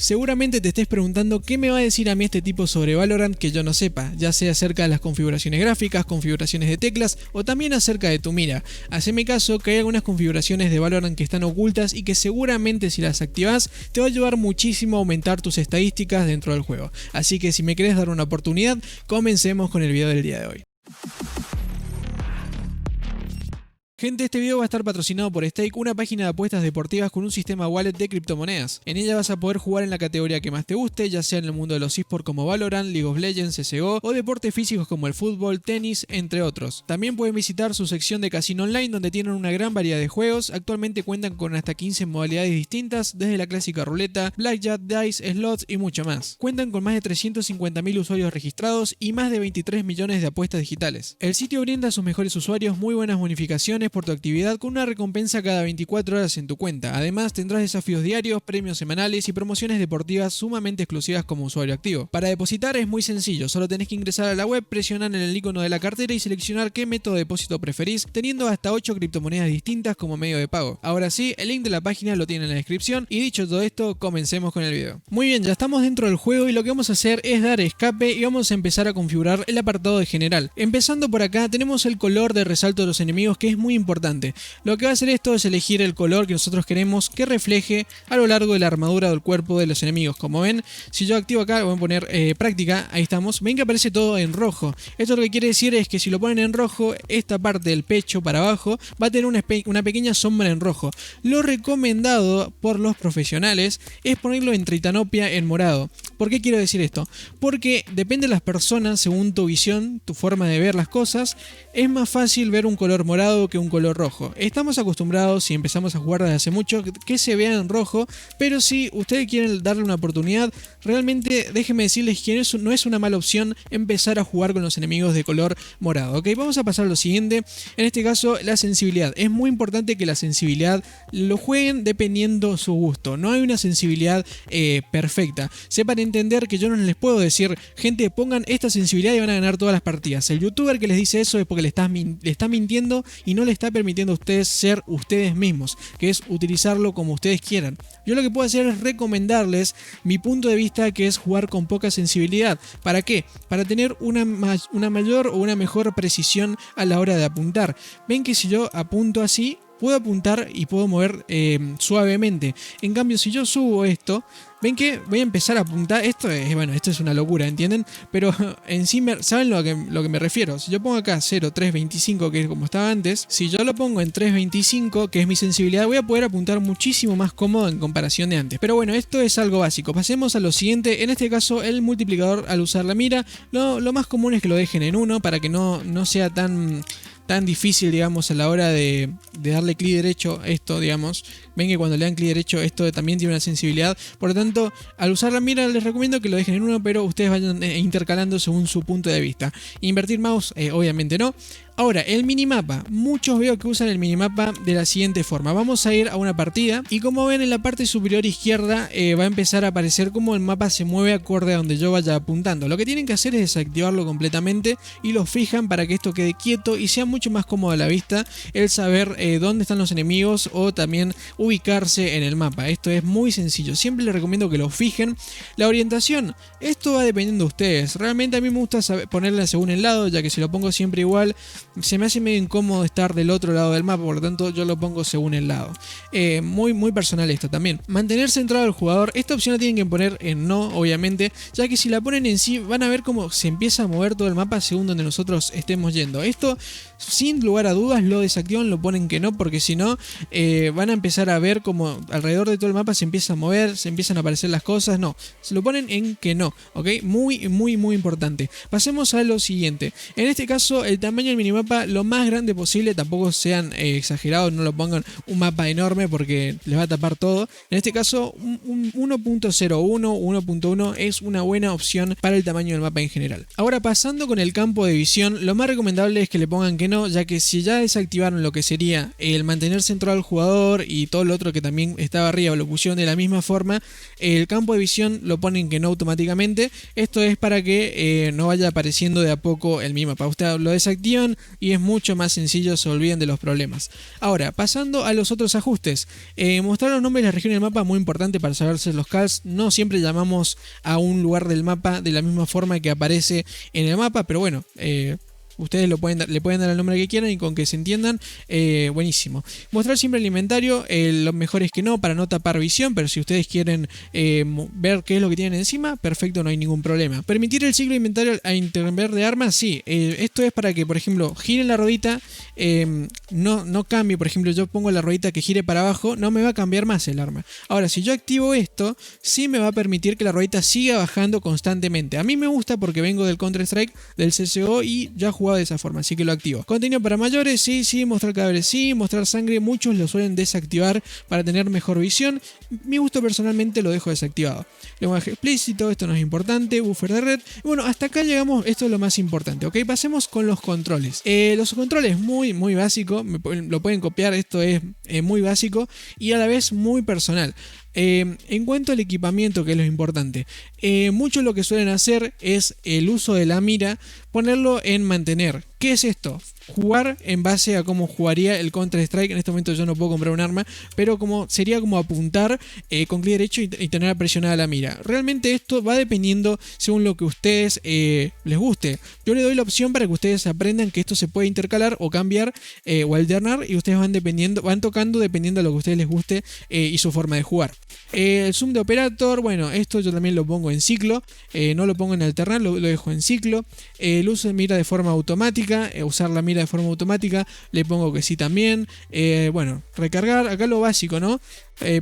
Seguramente te estés preguntando qué me va a decir a mí este tipo sobre Valorant que yo no sepa, ya sea acerca de las configuraciones gráficas, configuraciones de teclas o también acerca de tu mira. Haceme caso que hay algunas configuraciones de Valorant que están ocultas y que seguramente si las activas te va a ayudar muchísimo a aumentar tus estadísticas dentro del juego. Así que si me querés dar una oportunidad, comencemos con el video del día de hoy. Gente, este video va a estar patrocinado por Stake, una página de apuestas deportivas con un sistema wallet de criptomonedas. En ella vas a poder jugar en la categoría que más te guste, ya sea en el mundo de los esports como Valorant, League of Legends, CSGO o deportes físicos como el fútbol, tenis, entre otros. También pueden visitar su sección de casino online donde tienen una gran variedad de juegos. Actualmente cuentan con hasta 15 modalidades distintas, desde la clásica ruleta, blackjack, dice, slots y mucho más. Cuentan con más de 350.000 usuarios registrados y más de 23 millones de apuestas digitales. El sitio brinda a sus mejores usuarios muy buenas bonificaciones por tu actividad con una recompensa cada 24 horas en tu cuenta. Además tendrás desafíos diarios, premios semanales y promociones deportivas sumamente exclusivas como usuario activo. Para depositar es muy sencillo, solo tenés que ingresar a la web, presionar en el icono de la cartera y seleccionar qué método de depósito preferís, teniendo hasta 8 criptomonedas distintas como medio de pago. Ahora sí, el link de la página lo tienen en la descripción y dicho todo esto, comencemos con el video. Muy bien, ya estamos dentro del juego y lo que vamos a hacer es dar escape y vamos a empezar a configurar el apartado de general. Empezando por acá tenemos el color de resalto de los enemigos, que es muy importante. Lo que va a hacer esto es elegir el color que nosotros queremos que refleje a lo largo de la armadura del cuerpo de los enemigos. Como ven, si yo activo acá, voy a poner práctica, ahí estamos, ven que aparece todo en rojo. Esto lo que quiere decir es que si lo ponen en rojo, esta parte del pecho para abajo va a tener una pequeña sombra en rojo. Lo recomendado por los profesionales es ponerlo en Tritanopia en morado. ¿Por qué quiero decir esto? Porque depende de las personas, según tu visión, tu forma de ver las cosas, es más fácil ver un color morado que un color rojo. Estamos acostumbrados, y empezamos a jugar desde hace mucho, que se vea en rojo, pero si ustedes quieren darle una oportunidad, realmente déjenme decirles que no es una mala opción empezar a jugar con los enemigos de color morado. Ok, vamos a pasar a lo siguiente. En este caso, la sensibilidad. Es muy importante que la sensibilidad lo jueguen dependiendo su gusto. No hay una sensibilidad perfecta. Sepan entender que yo no les puedo decir, gente, pongan esta sensibilidad y van a ganar todas las partidas. El youtuber que les dice eso es porque le está mintiendo y no le está permitiendo a ustedes ser ustedes mismos, que es utilizarlo como ustedes quieran. Yo lo que puedo hacer es recomendarles mi punto de vista, que es jugar con poca sensibilidad. ¿Para qué? Para tener una mayor o una mejor precisión a la hora de apuntar. Ven que si yo apunto así, puedo apuntar y puedo mover suavemente. En cambio, si yo subo esto, ven que voy a empezar a apuntar. Esto es una locura, ¿entienden? Pero encima, ¿saben lo que me refiero? Si yo pongo acá 0,325, que es como estaba antes, si yo lo pongo en 3,25, que es mi sensibilidad, voy a poder apuntar muchísimo más cómodo en comparación de antes. Pero bueno, esto es algo básico. Pasemos a lo siguiente. En este caso, el multiplicador al usar la mira, lo más común es que lo dejen en 1 para que no sea tan difícil, digamos, a la hora de darle clic derecho esto, digamos. Ven que cuando le dan clic derecho esto también tiene una sensibilidad. Por lo tanto, al usar la mira les recomiendo que lo dejen en 1, pero ustedes vayan intercalando según su punto de vista. Invertir mouse, obviamente no. Ahora, el minimapa. Muchos veo que usan el minimapa de la siguiente forma. Vamos a ir a una partida y como ven en la parte superior izquierda va a empezar a aparecer como el mapa se mueve acorde a donde yo vaya apuntando. Lo que tienen que hacer es desactivarlo completamente y lo fijan para que esto quede quieto y sea mucho más cómodo a la vista el saber dónde están los enemigos o también ubicarse en el mapa. Esto es muy sencillo. Siempre les recomiendo que lo fijen. La orientación. Esto va dependiendo de ustedes. Realmente a mí me gusta ponerla según el lado, ya que si lo pongo siempre igual se me hace medio incómodo estar del otro lado del mapa, por lo tanto yo lo pongo según el lado. Muy personal esto también. Mantener centrado al jugador, esta opción la tienen que poner en no, obviamente, ya que si la ponen en sí van a ver cómo se empieza a mover todo el mapa según donde nosotros estemos yendo. Esto, sin lugar a dudas, lo desactivan, lo ponen que no, porque si no van a empezar a ver como alrededor de todo el mapa se empieza a mover, se empiezan a aparecer las cosas. No, se lo ponen en que no, ¿ok? Muy importante. Pasemos a lo siguiente. En este caso, el tamaño del minimapa lo más grande posible, tampoco sean exagerados, no lo pongan un mapa enorme porque les va a tapar todo. En este caso, un 1.01, 1.1 es una buena opción para el tamaño del mapa en general. Ahora, pasando con el campo de visión, lo más recomendable es que le pongan que no, ya que si ya desactivaron lo que sería el mantener centrado al jugador y todo lo otro que también estaba arriba, lo pusieron de la misma forma, el campo de visión lo ponen que no automáticamente. Esto es para que no vaya apareciendo de a poco el minimapa. Ustedes lo desactivan, y es mucho más sencillo, se olviden de los problemas. Ahora, pasando a los otros ajustes. Mostrar los nombres de las regiones del mapa, muy importante para saberse los calls. No siempre llamamos a un lugar del mapa de la misma forma que aparece en el mapa, pero bueno, ustedes le pueden dar el nombre que quieran y con que se entiendan, buenísimo. Mostrar siempre el inventario, lo mejor es que no, para no tapar visión, pero si ustedes quieren ver qué es lo que tienen encima, perfecto, no hay ningún problema. Permitir el ciclo de inventario a intercambiar de armas, sí, esto es para que, por ejemplo, giren la ruedita, no cambie, por ejemplo, yo pongo la ruedita que gire para abajo, no me va a cambiar más el arma. Ahora, si yo activo esto, sí me va a permitir que la ruedita siga bajando constantemente. A mí me gusta porque vengo del Counter-Strike, del CSGO y ya jugaba de esa forma, así que lo activo. Contenido para mayores, sí, mostrar cadáveres, sí, mostrar sangre, muchos lo suelen desactivar para tener mejor visión. Mi gusto personalmente lo dejo desactivado. Lenguaje explícito, esto no es importante, buffer de red. Bueno, hasta acá llegamos, esto es lo más importante, ¿ok? Pasemos con los controles. Los controles muy básico, lo pueden copiar, esto es muy básico y a la vez muy personal. En cuanto al equipamiento, que es lo importante, muchos lo que suelen hacer es el uso de la mira, ponerlo en mantener. ¿Qué es esto? Jugar en base a cómo jugaría el Counter-Strike. En este momento yo no puedo comprar un arma, pero sería como apuntar con clic derecho y tener presionada la mira. Realmente esto va dependiendo según lo que a ustedes les guste. Yo le doy la opción para que ustedes aprendan que esto se puede intercalar o cambiar o alternar, y ustedes van tocando dependiendo de lo que a ustedes les guste y su forma de jugar. El zoom de operator, bueno, esto yo también lo pongo en ciclo, no lo pongo en alternar, lo dejo en ciclo. El uso de mira de forma automática, usar la mira de forma automática, le pongo que sí también. Bueno, recargar, acá lo básico, ¿no?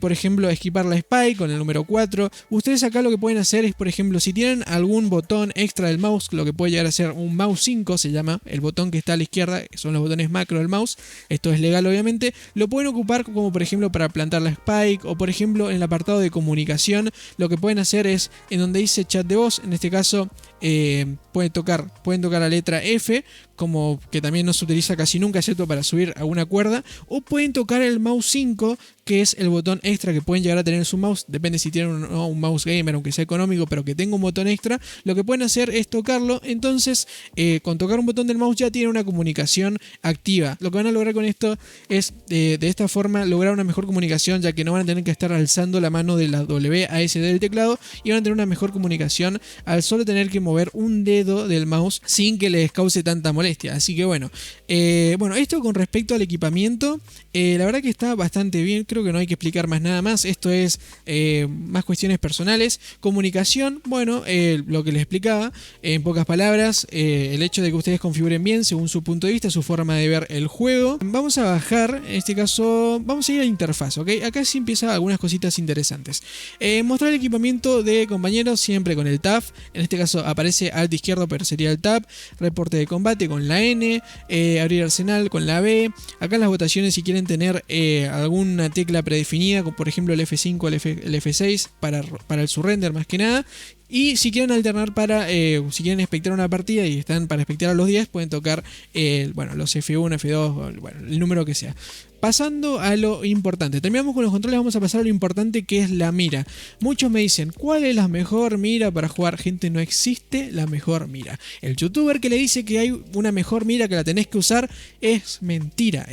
Por ejemplo, esquipar la Spike con el número 4. Ustedes acá lo que pueden hacer es, por ejemplo, si tienen algún botón extra del mouse, lo que puede llegar a ser un mouse 5, se llama el botón que está a la izquierda, que son los botones macro del mouse. Esto es legal, obviamente. Lo pueden ocupar como, por ejemplo, para plantar la Spike, o por ejemplo, en el apartado de comunicación, lo que pueden hacer es, en donde dice chat de voz, en este caso, pueden tocar la letra F, como que también no se utiliza casi nunca, excepto para subir a una cuerda, o pueden tocar el mouse 5, que es el botón extra que pueden llegar a tener en su mouse, depende si tienen un mouse gamer, aunque sea económico, pero que tenga un botón extra. Lo que pueden hacer es tocarlo, entonces con tocar un botón del mouse ya tienen una comunicación activa. Lo que van a lograr con esto es de esta forma lograr una mejor comunicación, ya que no van a tener que estar alzando la mano de la WASD del teclado, y van a tener una mejor comunicación al solo tener que mover un dedo del mouse sin que les cause tanta molestia. Así que bueno, esto con respecto al equipamiento, la verdad que está bastante bien. Creo que no hay que explicar nada más. Esto es más cuestiones personales. Comunicación, bueno, lo que les explicaba, en pocas palabras, el hecho de que ustedes configuren bien según su punto de vista, su forma de ver el juego. Vamos a bajar, en este caso, vamos a ir a la interfaz, ¿ok? Acá sí empieza algunas cositas interesantes. Mostrar el equipamiento de compañeros siempre con el Tab. En este caso aparece alt izquierdo, pero sería el Tab. Reporte de combate con la N. Abrir arsenal con la B. Acá las votaciones, si quieren tener alguna tecla predefinida, como por ejemplo el F5 o el F6 para el surrender más que nada. Y si quieren alternar si quieren espectar una partida y están para espectar a los 10, pueden tocar los F1, F2, el número que sea. Pasando a lo importante, terminamos con los controles, vamos a pasar a lo importante, que es la mira. Muchos me dicen, ¿cuál es la mejor mira para jugar? Gente, no existe la mejor mira. El youtuber que le dice que hay una mejor mira que la tenés que usar es mentira,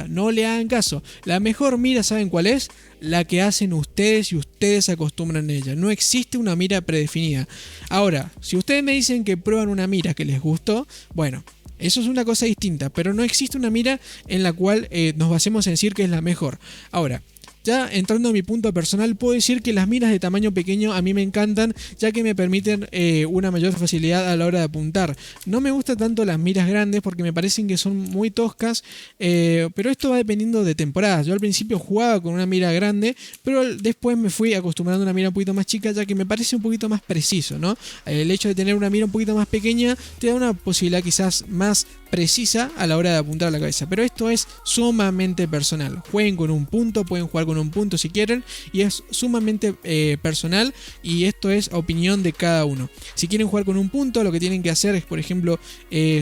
no le hagan caso. La mejor mira, ¿saben cuál es? La que hacen ustedes y ustedes se acostumbran a ella. No existe una mira predefinida. Ahora, si ustedes me dicen que prueban una mira que les gustó, bueno, eso es una cosa distinta, pero no existe una mira en la cual nos basemos en decir que es la mejor. Ahora, ya entrando a mi punto personal, puedo decir que las miras de tamaño pequeño a mí me encantan, ya que me permiten una mayor facilidad a la hora de apuntar. No me gustan tanto las miras grandes porque me parecen que son muy toscas, pero esto va dependiendo de temporadas. Yo al principio jugaba con una mira grande, pero después me fui acostumbrando a una mira un poquito más chica, ya que me parece un poquito más preciso, ¿no? El hecho de tener una mira un poquito más pequeña te da una posibilidad quizás más precisa a la hora de apuntar a la cabeza, pero esto es sumamente personal. Jueguen con un punto, pueden jugar con un punto si quieren, y es sumamente personal, y esto es opinión de cada uno. Si quieren jugar con un punto, lo que tienen que hacer es, por ejemplo,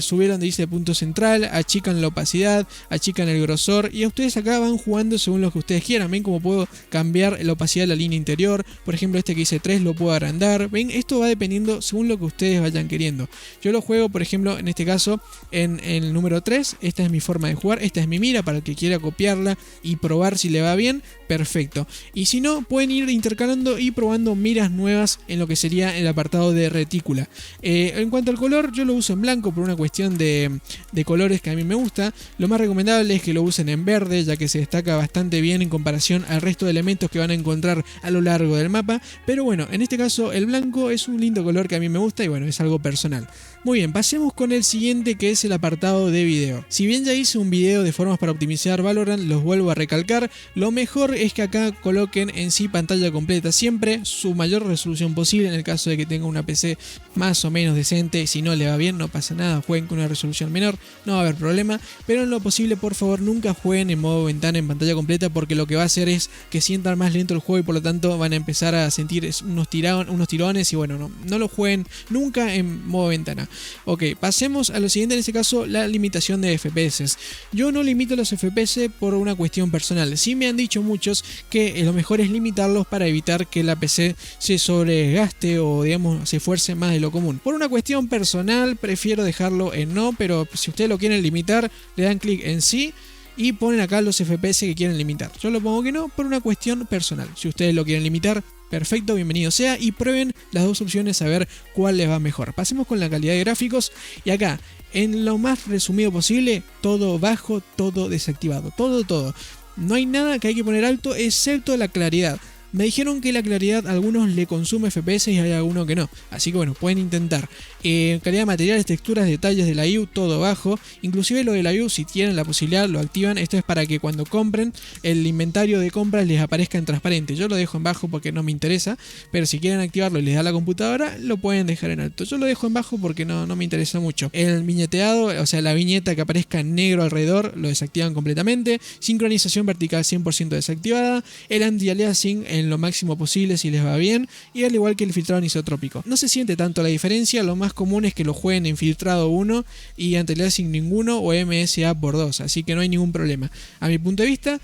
subir donde dice punto central, achican la opacidad, achican el grosor, y a ustedes acá van jugando según lo que ustedes quieran. Ven cómo puedo cambiar la opacidad de la línea interior, por ejemplo este que dice 3 lo puedo agrandar. Ven, esto va dependiendo según lo que ustedes vayan queriendo. Yo lo juego, por ejemplo, en este caso en el número 3, esta es mi forma de jugar, esta es mi mira para el que quiera copiarla y probar si le va bien, perfecto. Y si no, pueden ir intercalando y probando miras nuevas en lo que sería el apartado de retícula. En cuanto al color, yo lo uso en blanco por una cuestión de colores que a mí me gusta. Lo más recomendable es que lo usen en verde, ya que se destaca bastante bien en comparación al resto de elementos que van a encontrar a lo largo del mapa. Pero bueno, en este caso el blanco es un lindo color que a mí me gusta y bueno, es algo personal. Muy bien, pasemos con el siguiente, que es el apartado de video. Si bien ya hice un video de formas para optimizar Valorant, los vuelvo a recalcar. Lo mejor es que acá coloquen en sí pantalla completa siempre, su mayor resolución posible en el caso de que tenga una PC más o menos decente. Si no le va bien, no pasa nada, jueguen con una resolución menor, no va a haber problema. Pero en lo posible, por favor, nunca jueguen en modo ventana en pantalla completa, porque lo que va a hacer es que sientan más lento el juego y por lo tanto van a empezar a sentir unos tirones y bueno, no lo jueguen nunca en modo ventana. Ok, pasemos a lo siguiente, en este caso la limitación de FPS. Yo no limito los FPS por una cuestión personal. Sí me han dicho muchos que lo mejor es limitarlos para evitar que la PC se sobregaste o digamos se esfuerce más de lo común. Por una cuestión personal prefiero dejarlo en no, pero si ustedes lo quieren limitar, le dan clic en sí y ponen acá los FPS que quieren limitar. Yo lo pongo que no por una cuestión personal. Si ustedes lo quieren limitar, perfecto, bienvenido sea, y prueben las dos opciones a ver cuál les va mejor. Pasemos con la calidad de gráficos y acá, en lo más resumido posible, todo bajo, todo desactivado, todo. No hay nada que hay que poner alto excepto la claridad. Me dijeron que la claridad a algunos le consume FPS y hay algunos que no, así que bueno, pueden intentar. Calidad de materiales, texturas, detalles de la IU, todo bajo. Inclusive lo de la IU, si tienen la posibilidad, lo activan. Esto es para que cuando compren, el inventario de compras les aparezca en transparente. Yo lo dejo en bajo porque no me interesa, pero si quieren activarlo y les da la computadora, lo pueden dejar en alto. Yo lo dejo en bajo porque no me interesa mucho. El viñeteado, o sea, la viñeta que aparezca en negro alrededor, lo desactivan completamente. Sincronización vertical 100% desactivada. El anti-aliasing en lo máximo posible si les va bien, y al igual que el filtrado anisotrópico. No se siente tanto la diferencia, lo más común es que lo jueguen en filtrado 1 y anti-aliasing ninguno o MSA por 2, así que no hay ningún problema. A mi punto de vista,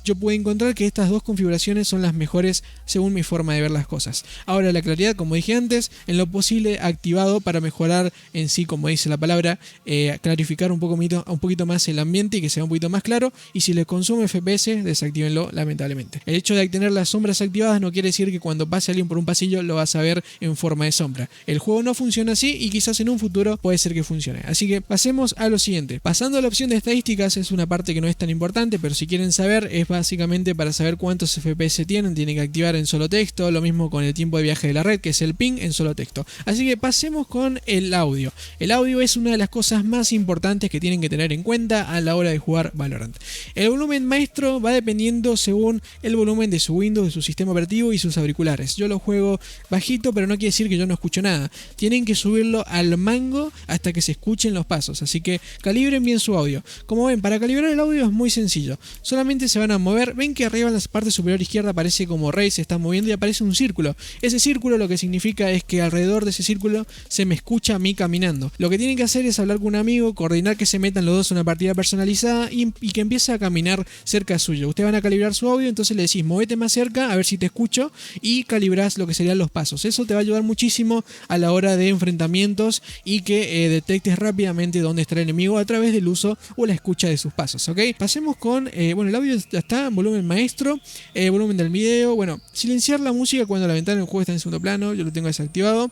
yo pude encontrar que estas dos configuraciones son las mejores según mi forma de ver las cosas. Ahora la claridad, como dije antes, en lo posible activado para mejorar en sí, como dice la palabra, clarificar un poquito más el ambiente y que sea un poquito más claro, y si les consume FPS, desactívenlo lamentablemente. El hecho de tener las sombras activadas no quiere decir que cuando pase alguien por un pasillo lo vas a ver en forma de sombra. El juego no funciona así y quizás en un futuro puede ser que funcione. Así que pasemos a lo siguiente. Pasando a la opción de estadísticas, es una parte que no es tan importante, pero si quieren saber, es básicamente para saber cuántos FPS tienen que activar en solo texto, lo mismo con el tiempo de viaje de la red, que es el ping en solo texto. Así que pasemos con el audio. El audio es una de las cosas más importantes que tienen que tener en cuenta a la hora de jugar Valorant. El volumen maestro va dependiendo según el volumen de su Windows, de su sistema operativo y sus auriculares. Yo lo juego bajito, pero no quiere decir que yo no escucho nada. Tienen que subirlo al mango hasta que se escuchen los pasos, así que calibren bien su audio. Como ven, para calibrar el audio es muy sencillo. Solamente se van a mover, ven que arriba en la parte superior izquierda aparece como Rey, se está moviendo y aparece un círculo. Ese círculo lo que significa es que alrededor de ese círculo se me escucha a mí caminando. Lo que tienen que hacer es hablar con un amigo, coordinar que se metan los dos en una partida personalizada y que empiece a caminar cerca suyo. Ustedes van a calibrar su audio, entonces le decís, movete más cerca a ver si te escucho, y calibrás lo que serían los pasos. Eso te va a ayudar muchísimo a la hora de enfrentamientos y que detectes rápidamente dónde está el enemigo a través del uso o la escucha de sus pasos, ¿ok? Pasemos con, bueno, el audio ya está, volumen maestro, volumen del video, bueno, silenciar la música cuando la ventana del juego está en segundo plano, yo lo tengo desactivado.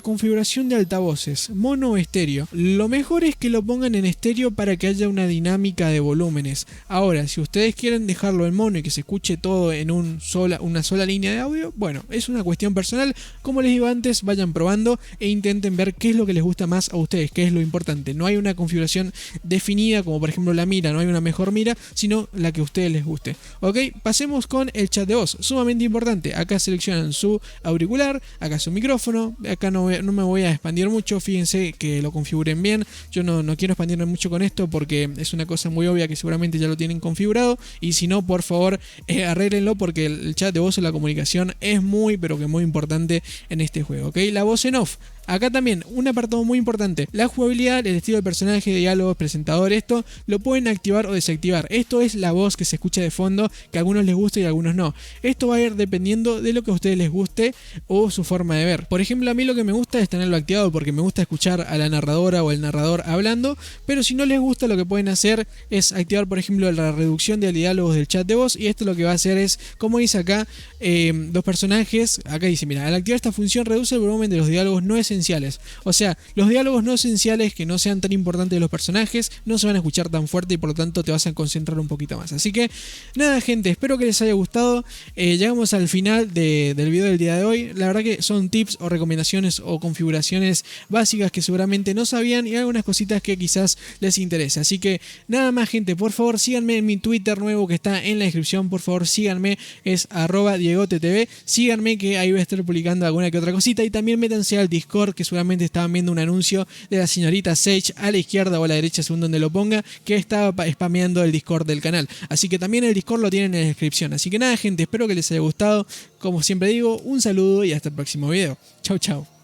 Configuración de altavoces, mono o estéreo. Lo mejor es que lo pongan en estéreo para que haya una dinámica de volúmenes. Ahora, si ustedes quieren dejarlo en mono y que se escuche todo en una sola línea de audio, bueno, es una cuestión personal. Como les digo antes, vayan probando e intenten ver qué es lo que les gusta más a ustedes, qué es lo importante. No hay una configuración definida, como por ejemplo la mira, no hay una mejor mira, sino la que a ustedes les guste. Ok, pasemos con el chat de voz, sumamente importante. Acá seleccionan su auricular, acá su micrófono, acá no me voy a expandir mucho, fíjense que lo configuren bien. Yo no quiero expandirme mucho con esto porque es una cosa muy obvia que seguramente ya lo tienen configurado, y si no, por favor, arréglenlo, porque el chat de voz o la comunicación es muy, pero que muy importante en este juego. ¿Ok? La voz en off. Acá también, un apartado muy importante, la jugabilidad, el estilo de personaje, diálogos, presentador, esto lo pueden activar o desactivar. Esto es la voz que se escucha de fondo, que a algunos les gusta y a algunos no. Esto va a ir dependiendo de lo que a ustedes les guste o su forma de ver. Por ejemplo, a mí lo que me gusta es tenerlo activado porque me gusta escuchar a la narradora o el narrador hablando, pero si no les gusta, lo que pueden hacer es activar, por ejemplo, la reducción de diálogos del chat de voz, y esto lo que va a hacer es, como dice acá, los personajes, acá dice, mira, al activar esta función reduce el volumen de los diálogos no esenciales. O sea, los diálogos no esenciales que no sean tan importantes de los personajes no se van a escuchar tan fuerte y por lo tanto te vas a concentrar un poquito más. Así que nada, gente, espero que les haya gustado. Llegamos al final del video del día de hoy. La verdad que son tips o recomendaciones o configuraciones básicas que seguramente no sabían y algunas cositas que quizás les interese. Así que nada más, gente, por favor síganme en mi Twitter nuevo que está en la descripción. Por favor síganme, es @DiegoteTV. Síganme que ahí voy a estar publicando alguna que otra cosita, y también métanse al Discord, que seguramente estaban viendo un anuncio de la señorita Sage a la izquierda o a la derecha según donde lo ponga, que estaba spameando el Discord del canal. Así que también el Discord lo tienen en la descripción. Así que nada, gente, espero que les haya gustado. Como siempre digo, un saludo y hasta el próximo video. Chau, chau.